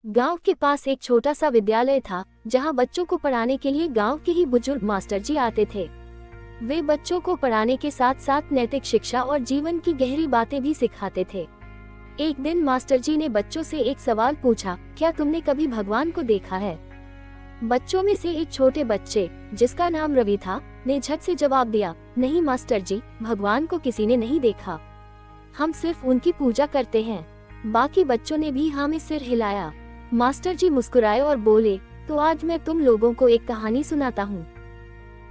गांव के पास एक छोटा सा विद्यालय था, जहां बच्चों को पढ़ाने के लिए गांव के ही बुजुर्ग मास्टर जी आते थे। वे बच्चों को पढ़ाने के साथ साथ नैतिक शिक्षा और जीवन की गहरी बातें भी सिखाते थे। एक दिन मास्टर जी ने बच्चों से एक सवाल पूछा, क्या तुमने कभी भगवान को देखा है? बच्चों में से एक छोटे बच्चे, जिसका नाम रवि था, ने झट से जवाब दिया, नहीं मास्टर जी, भगवान को किसी ने नहीं देखा। हम सिर्फ उनकी पूजा करते हैं। बाकी बच्चों ने भी हाँ में सिर हिलाया। मास्टर जी मुस्कुराए और बोले, तो आज मैं तुम लोगों को एक कहानी सुनाता हूँ।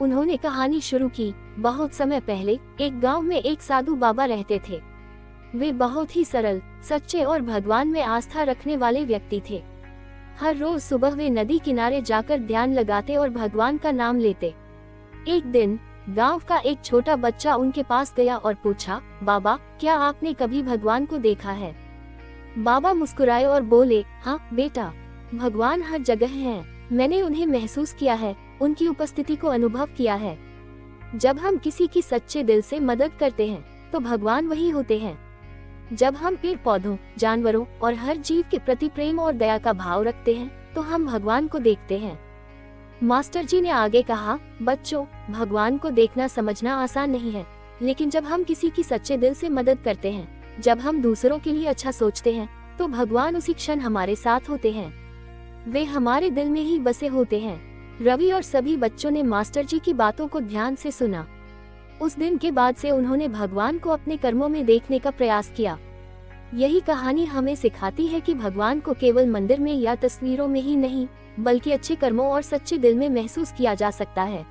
उन्होंने कहानी शुरू की। बहुत समय पहले एक गांव में एक साधु बाबा रहते थे। वे बहुत ही सरल, सच्चे और भगवान में आस्था रखने वाले व्यक्ति थे। हर रोज सुबह वे नदी किनारे जाकर ध्यान लगाते और भगवान का नाम लेते। एक दिन गांव का एक छोटा बच्चा उनके पास गया और पूछा, बाबा, क्या आपने कभी भगवान को देखा है? बाबा मुस्कुराए और बोले, हाँ बेटा, भगवान हर जगह हैं। मैंने उन्हें महसूस किया है, उनकी उपस्थिति को अनुभव किया है। जब हम किसी की सच्चे दिल से मदद करते हैं, तो भगवान वही होते हैं। जब हम पेड़ पौधों, जानवरों और हर जीव के प्रति प्रेम और दया का भाव रखते हैं, तो हम भगवान को देखते हैं। मास्टर जी ने आगे कहा, बच्चों, भगवान को देखना समझना आसान नहीं है, लेकिन जब हम किसी की सच्चे दिल से मदद करते हैं, जब हम दूसरों के लिए अच्छा सोचते हैं, तो भगवान उसी क्षण हमारे साथ होते हैं। वे हमारे दिल में ही बसे होते हैं। रवि और सभी बच्चों ने मास्टर जी की बातों को ध्यान से सुना। उस दिन के बाद से उन्होंने भगवान को अपने कर्मों में देखने का प्रयास किया। यही कहानी हमें सिखाती है कि भगवान को केवल मंदिर में या तस्वीरों में ही नहीं, बल्कि अच्छे कर्मों और सच्चे दिल में महसूस किया जा सकता है।